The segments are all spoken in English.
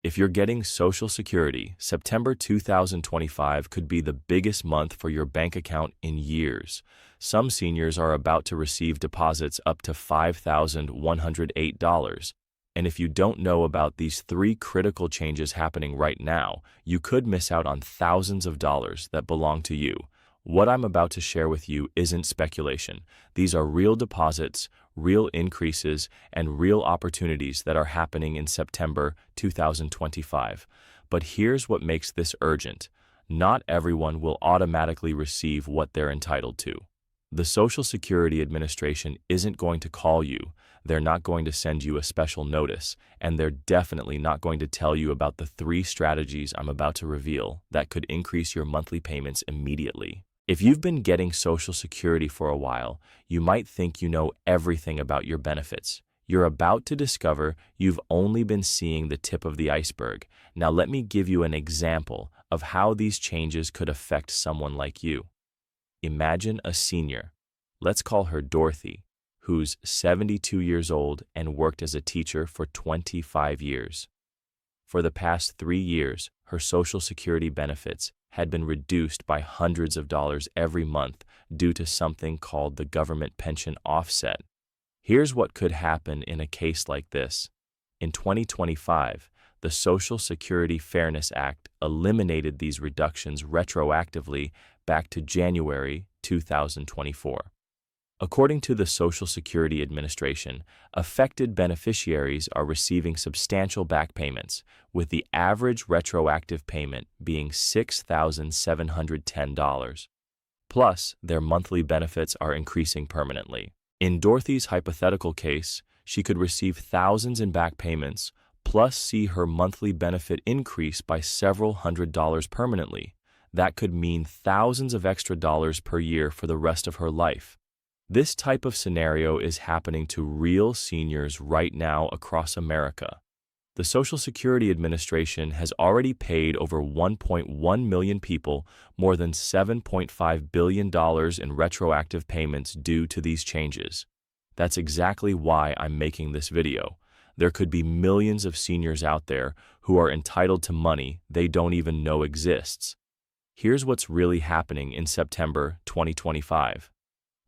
If you're getting Social Security, September 2025 could be the biggest month for your bank account in years. Some seniors are about to receive deposits up to $5,108. And if you don't know about these three critical changes happening right now, you could miss out on thousands of dollars that belong to you. What I'm about to share with you isn't speculation. These are real deposits, real increases, and real opportunities that are happening in September 2025. But here's what makes this urgent. Not everyone will automatically receive what they're entitled to. The Social Security Administration isn't going to call you, they're not going to send you a special notice, and they're definitely not going to tell you about the three strategies I'm about to reveal that could increase your monthly payments immediately. If you've been getting Social Security for a while, you might think you know everything about your benefits. You're about to discover you've only been seeing the tip of the iceberg. Now let me give you an example of how these changes could affect someone like you. Imagine a senior, let's call her Dorothy, who's 72 years old and worked as a teacher for 25 years. For the past 3 years, her Social Security benefits had been reduced by hundreds of dollars every month due to something called the government pension offset. Here's what could happen in a case like this. In 2025, the Social Security Fairness Act eliminated these reductions retroactively back to January 2024. According to the Social Security Administration, affected beneficiaries are receiving substantial back payments, with the average retroactive payment being $6,710. Plus, their monthly benefits are increasing permanently. In Dorothy's hypothetical case, she could receive thousands in back payments, plus see her monthly benefit increase by several $100s permanently. That could mean thousands of extra dollars per year for the rest of her life. This type of scenario is happening to real seniors right now across America. The Social Security Administration has already paid over 1.1 million people more than $7.5 billion in retroactive payments due to these changes. That's exactly why I'm making this video. There could be millions of seniors out there who are entitled to money they don't even know exists. Here's what's really happening in September 2025.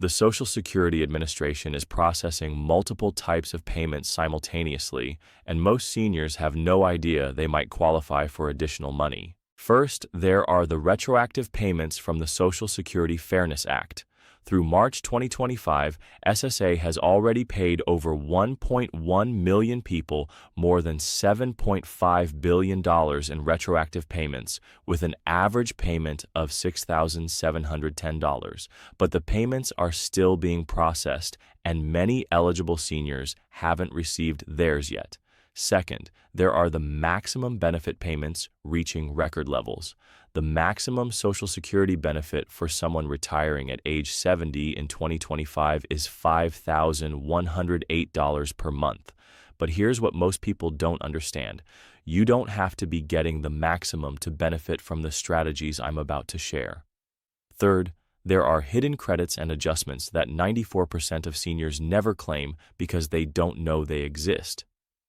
The Social Security Administration is processing multiple types of payments simultaneously, and most seniors have no idea they might qualify for additional money. First, there are the retroactive payments from the Social Security Fairness Act. Through March 2025, SSA has already paid over 1.1 million people more than $7.5 billion in retroactive payments, with an average payment of $6,710. But the payments are still being processed, and many eligible seniors haven't received theirs yet. Second, there are the maximum benefit payments reaching record levels. The maximum Social Security benefit for someone retiring at age 70 in 2025 is $5,108 per month. But here's what most people don't understand. You don't have to be getting the maximum to benefit from the strategies I'm about to share. Third, there are hidden credits and adjustments that 94% of seniors never claim because they don't know they exist.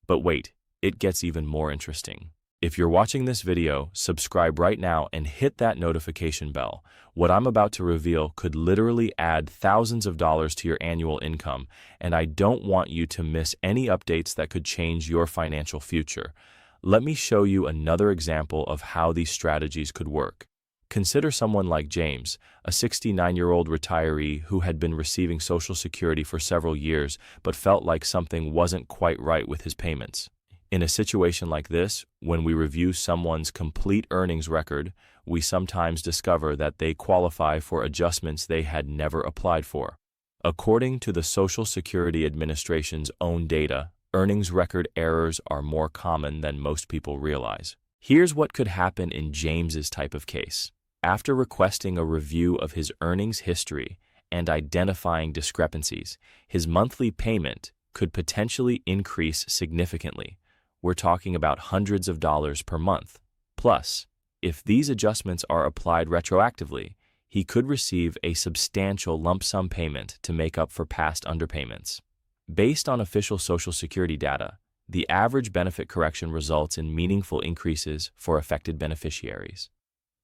But wait, it gets even more interesting. If you're watching this video, subscribe right now and hit that notification bell. What I'm about to reveal could literally add thousands of dollars to your annual income, and I don't want you to miss any updates that could change your financial future. Let me show you another example of how these strategies could work. Consider someone like James, a 69-year-old retiree who had been receiving Social Security for several years but felt like something wasn't quite right with his payments. In a situation like this, when we review someone's complete earnings record, we sometimes discover that they qualify for adjustments they had never applied for. According to the Social Security Administration's own data, earnings record errors are more common than most people realize. Here's what could happen in James's type of case. After requesting a review of his earnings history and identifying discrepancies, his monthly payment could potentially increase significantly. We're talking about hundreds of dollars per month. Plus, if these adjustments are applied retroactively, he could receive a substantial lump sum payment to make up for past underpayments. Based on official Social Security data, The average benefit correction results in meaningful increases for affected beneficiaries.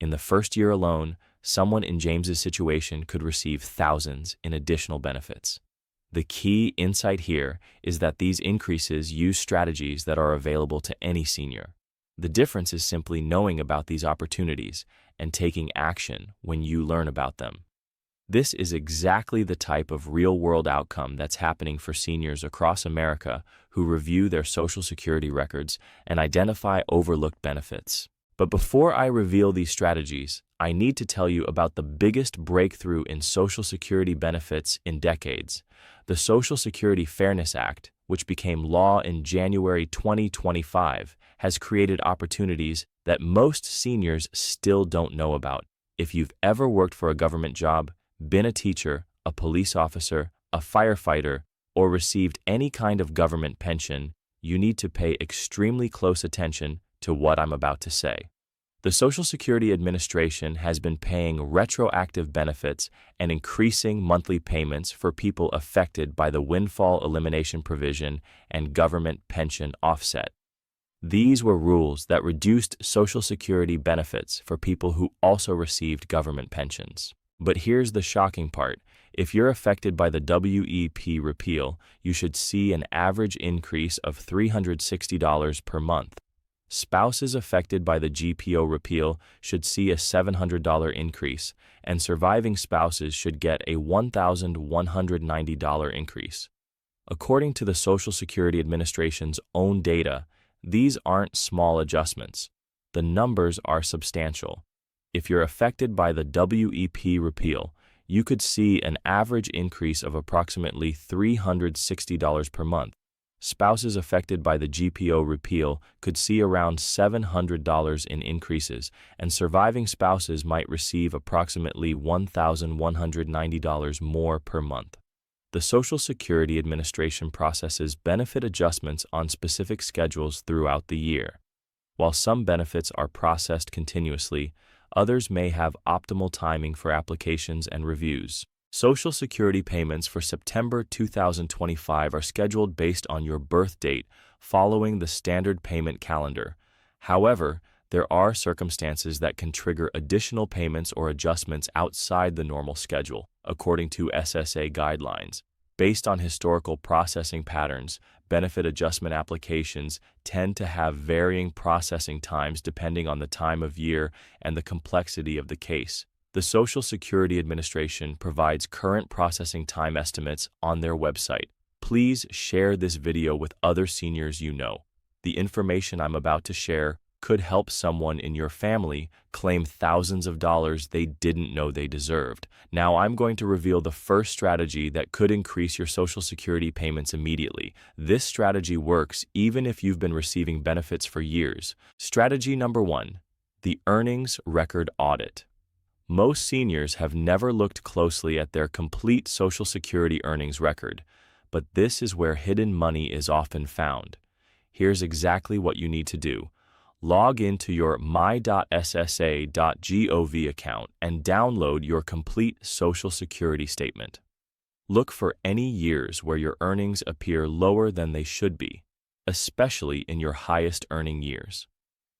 In the first year alone, someone in James's situation could receive thousands in additional benefits. The key insight here is that these increases use strategies that are available to any senior. The difference is simply knowing about these opportunities and taking action when you learn about them. This is exactly the type of real-world outcome that's happening for seniors across America who review their Social Security records and identify overlooked benefits. But before I reveal these strategies, I need to tell you about the biggest breakthrough in Social Security benefits in decades, the Social Security Fairness Act, which became law in January 2025, has created opportunities that most seniors still don't know about. If you've ever worked for a government job, been a teacher, a police officer, a firefighter, or received any kind of government pension, you need to pay extremely close attention to what I'm about to say. The Social Security Administration has been paying retroactive benefits and increasing monthly payments for people affected by the windfall elimination provision and government pension offset. These were rules that reduced Social Security benefits for people who also received government pensions. But here's the shocking part. If you're affected by the WEP repeal, you should see an average increase of $360 per month. Spouses affected by the GPO repeal should see a $700 increase, and surviving spouses should get a $1,190 increase. According to the Social Security Administration's own data, these aren't small adjustments. The numbers are substantial. If you're affected by the WEP repeal, you could see an average increase of approximately $360 per month. Spouses affected by the GPO repeal could see around $700 in increases, and surviving spouses might receive approximately $1,190 more per month. The Social Security Administration processes benefit adjustments on specific schedules throughout the year. While some benefits are processed continuously, others may have optimal timing for applications and reviews. Social Security payments for September 2025 are scheduled based on your birth date following the standard payment calendar. However, there are circumstances that can trigger additional payments or adjustments outside the normal schedule, according to SSA guidelines. Based on historical processing patterns, benefit adjustment applications tend to have varying processing times depending on the time of year and the complexity of the case. The Social Security Administration provides current processing time estimates on their website. Please share this video with other seniors you know. The information I'm about to share could help someone in your family claim thousands of dollars they didn't know they deserved. Now I'm going to reveal the first strategy that could increase your Social Security payments immediately. This strategy works even if you've been receiving benefits for years. Strategy number 1, the earnings record audit. Most seniors have never looked closely at their complete Social Security earnings record, but this is where hidden money is often found. Here's exactly what you need to do. Log into your my.ssa.gov account and download your complete Social Security statement. Look for any years where your earnings appear lower than they should be, especially in your highest earning years.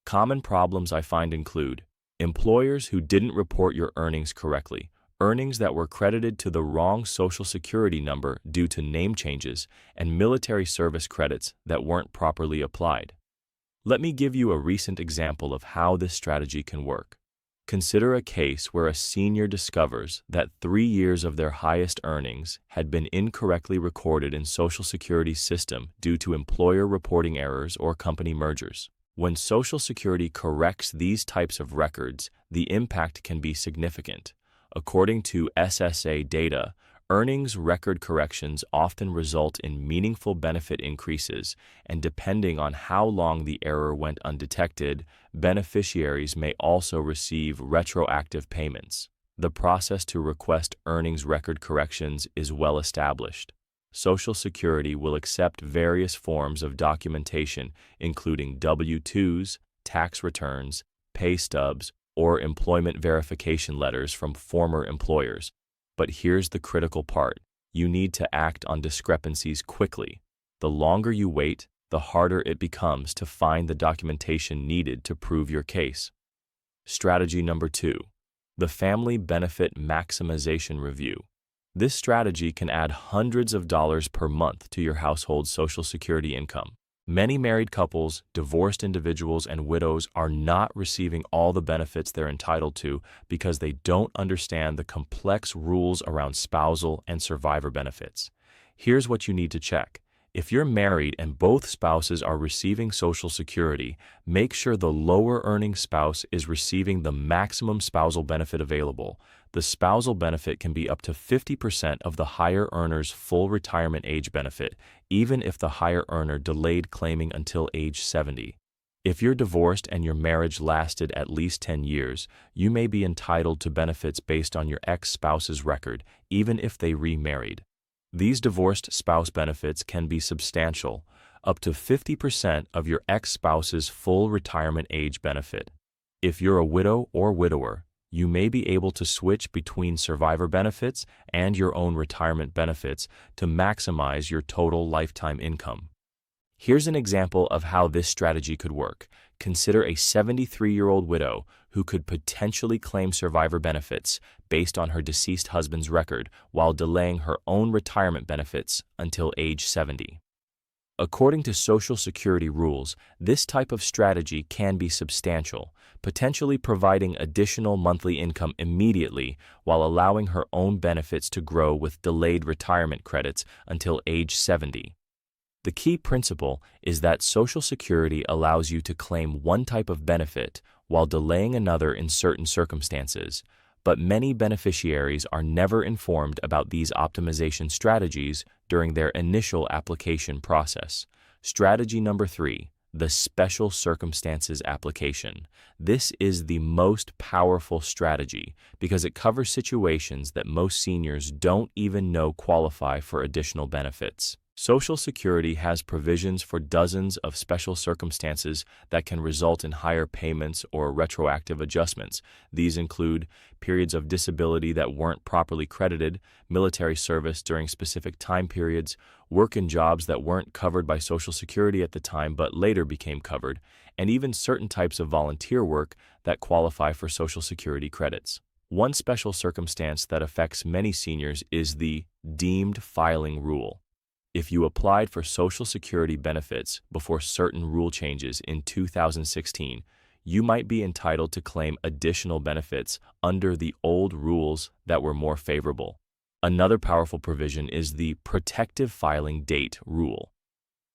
Common problems I find include employers who didn't report your earnings correctly, earnings that were credited to the wrong Social Security number due to name changes, and military service credits that weren't properly applied. Let me give you a recent example of how this strategy can work. Consider a case where a senior discovers that 3 years of their highest earnings had been incorrectly recorded in Social Security's system due to employer reporting errors or company mergers. When Social Security corrects these types of records, the impact can be significant. According to SSA data, earnings record corrections often result in meaningful benefit increases, and depending on how long the error went undetected, beneficiaries may also receive retroactive payments. The process to request earnings record corrections is well established. Social Security will accept various forms of documentation, including W-2s, tax returns, pay stubs, or employment verification letters from former employers. But here's the critical part. You need to act on discrepancies quickly. The longer you wait, the harder it becomes to find the documentation needed to prove your case. Strategy number 2, the Family Benefit Maximization Review. This strategy can add hundreds of dollars per month to your household's Social Security income. Many married couples, divorced individuals, and widows are not receiving all the benefits they're entitled to because they don't understand the complex rules around spousal and survivor benefits. Here's what you need to check. If you're married and both spouses are receiving Social Security, make sure the lower-earning spouse is receiving the maximum spousal benefit available. The spousal benefit can be up to 50% of the higher earner's full retirement age benefit, even if the higher earner delayed claiming until age 70. If you're divorced and your marriage lasted at least 10 years, you may be entitled to benefits based on your ex-spouse's record, even if they remarried. These divorced spouse benefits can be substantial, up to 50% of your ex-spouse's full retirement age benefit. If you're a widow or widower, you may be able to switch between survivor benefits and your own retirement benefits to maximize your total lifetime income. Here's an example of how this strategy could work. Consider a 73-year-old widow who could potentially claim survivor benefits based on her deceased husband's record while delaying her own retirement benefits until age 70. According to Social Security rules, this type of strategy can be substantial, potentially providing additional monthly income immediately while allowing her own benefits to grow with delayed retirement credits until age 70. The key principle is that Social Security allows you to claim one type of benefit while delaying another in certain circumstances, but many beneficiaries are never informed about these optimization strategies during their initial application process. Strategy number 3, the Special Circumstances Application. This is the most powerful strategy because it covers situations that most seniors don't even know qualify for additional benefits. Social Security has provisions for dozens of special circumstances that can result in higher payments or retroactive adjustments. These include periods of disability that weren't properly credited, military service during specific time periods, work in jobs that weren't covered by Social Security at the time but later became covered, and even certain types of volunteer work that qualify for Social Security credits. One special circumstance that affects many seniors is the deemed filing rule. If you applied for Social Security benefits before certain rule changes in 2016, you might be entitled to claim additional benefits under the old rules that were more favorable. Another powerful provision is the protective filing date rule.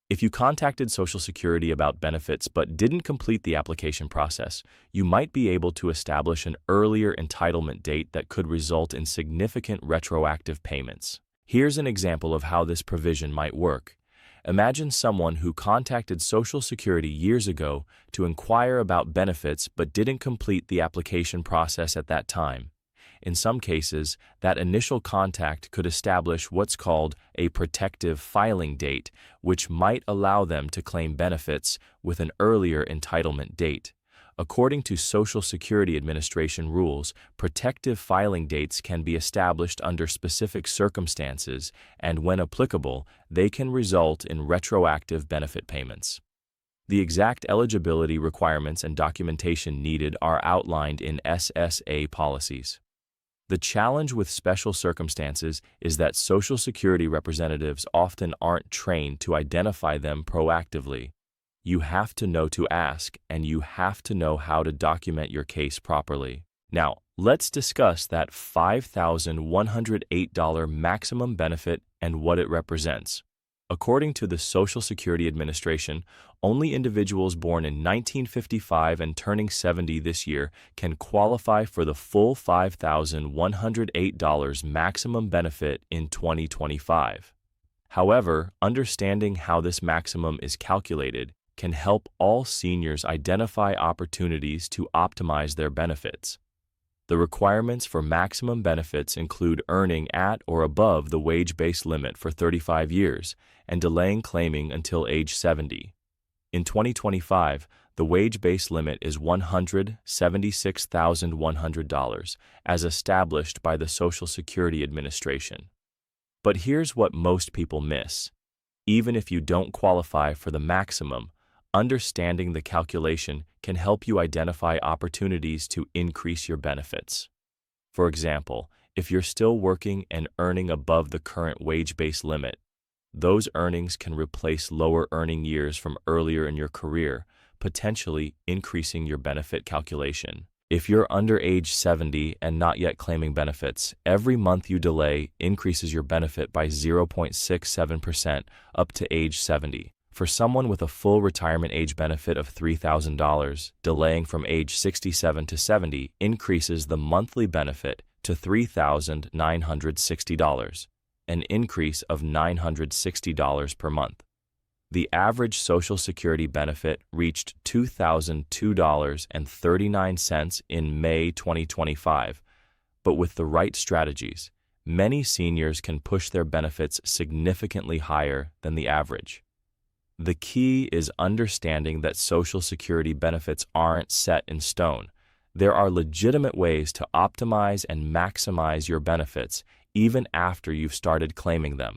If you contacted Social Security about benefits but didn't complete the application process, you might be able to establish an earlier entitlement date that could result in significant retroactive payments. Here's an example of how this provision might work. Imagine someone who contacted Social Security years ago to inquire about benefits but didn't complete the application process at that time. In some cases, that initial contact could establish what's called a protective filing date, which might allow them to claim benefits with an earlier entitlement date. According to Social Security Administration rules, protective filing dates can be established under specific circumstances, and when applicable, they can result in retroactive benefit payments. The exact eligibility requirements and documentation needed are outlined in SSA policies. The challenge with special circumstances is that Social Security representatives often aren't trained to identify them proactively. You have to know to ask, and you have to know how to document your case properly. Now, let's discuss that $5,108 maximum benefit and what it represents. According to the Social Security Administration, only individuals born in 1955 and turning 70 this year can qualify for the full $5,108 maximum benefit in 2025. However, understanding how this maximum is calculated can help all seniors identify opportunities to optimize their benefits. The requirements for maximum benefits include earning at or above the wage-based limit for 35 years and delaying claiming until age 70. In 2025, the wage-based limit is $176,100, as established by the Social Security Administration. But here's what most people miss. Even if you don't qualify for the maximum, understanding the calculation can help you identify opportunities to increase your benefits. For example, if you're still working and earning above the current wage-based limit, those earnings can replace lower earning years from earlier in your career, potentially increasing your benefit calculation. If you're under age 70 and not yet claiming benefits, every month you delay increases your benefit by 0.67% up to age 70. For someone with a full retirement age benefit of $3,000, delaying from age 67 to 70 increases the monthly benefit to $3,960, an increase of $960 per month. The average Social Security benefit reached $2,002.39 in May 2025, but with the right strategies, many seniors can push their benefits significantly higher than the average. The key is understanding that Social Security benefits aren't set in stone. There are legitimate ways to optimize and maximize your benefits even after you've started claiming them.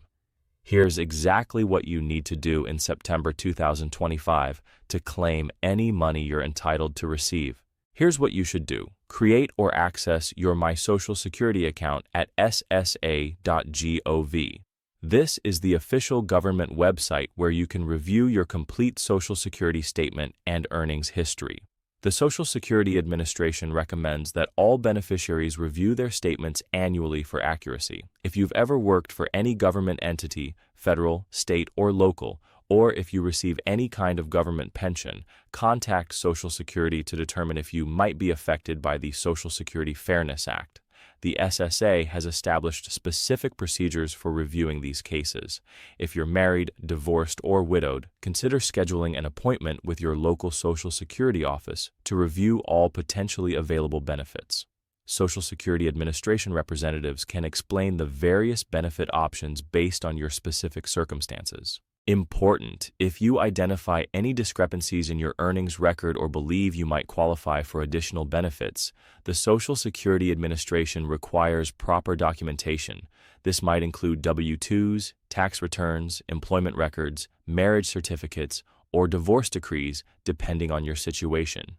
Here's exactly what you need to do in September 2025 to claim any money you're entitled to receive. Here's what you should do. Create or access your My Social Security account at ssa.gov. This is the official government website where you can review your complete Social Security statement and earnings history. The Social Security Administration recommends that all beneficiaries review their statements annually for accuracy. If you've ever worked for any government entity, federal, state, or local, or if you receive any kind of government pension, contact Social Security to determine if you might be affected by the Social Security Fairness Act. The SSA has established specific procedures for reviewing these cases. If you're married, divorced, or widowed, consider scheduling an appointment with your local Social Security office to review all potentially available benefits. Social Security Administration representatives can explain the various benefit options based on your specific circumstances. Important: if you identify any discrepancies in your earnings record or believe you might qualify for additional benefits, the Social Security Administration requires proper documentation. This might include W-2s, tax returns, employment records, marriage certificates, or divorce decrees, depending on your situation.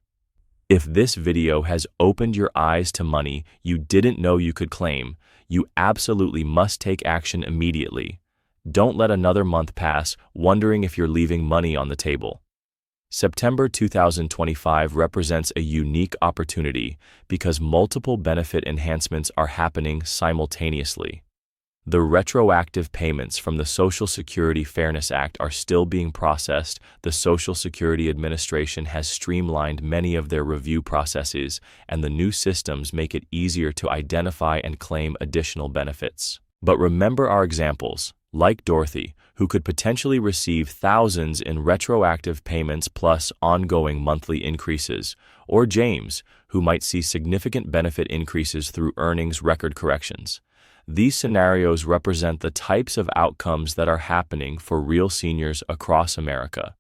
If this video has opened your eyes to money you didn't know you could claim, you absolutely must take action immediately. Don't let another month pass wondering if you're leaving money on the table. September 2025 represents a unique opportunity because multiple benefit enhancements are happening simultaneously. The retroactive payments from the Social Security Fairness Act are still being processed. The Social Security Administration has streamlined many of their review processes, and the new systems make it easier to identify and claim additional benefits. But remember our examples, like Dorothy, who could potentially receive thousands in retroactive payments plus ongoing monthly increases, or James, who might see significant benefit increases through earnings record corrections. These scenarios represent the types of outcomes that are happening for real seniors across America.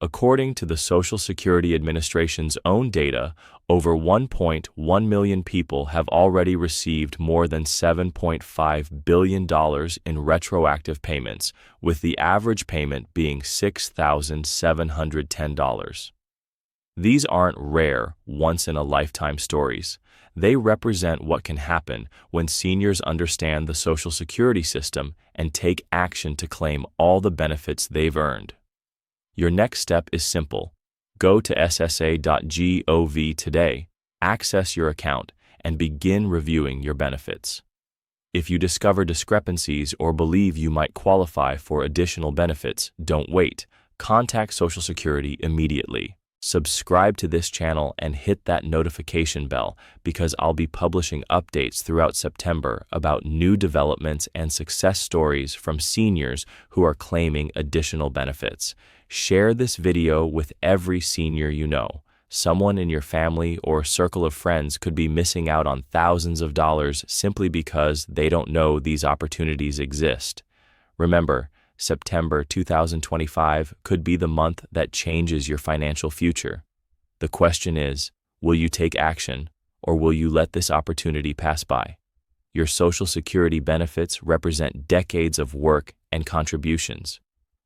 According to the Social Security Administration's own data, over 1.1 million people have already received more than $7.5 billion in retroactive payments, with the average payment being $6,710. These aren't rare, once-in-a-lifetime stories. They represent what can happen when seniors understand the Social Security system and take action to claim all the benefits they've earned. Your next step is simple. Go to ssa.gov today, access your account, and begin reviewing your benefits. If you discover discrepancies or believe you might qualify for additional benefits, don't wait. Contact Social Security immediately. Subscribe to this channel and hit that notification bell because I'll be publishing updates throughout September about new developments and success stories from seniors who are claiming additional benefits. Share this video with every senior you know. Someone in your family or circle of friends could be missing out on thousands of dollars simply because they don't know these opportunities exist. Remember, September 2025 could be the month that changes your financial future. The question is, will you take action or will you let this opportunity pass by? Your Social Security benefits represent decades of work and contributions.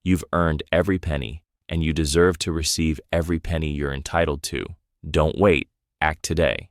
You've earned every penny, and you deserve to receive every penny you're entitled to. Don't wait. Act today.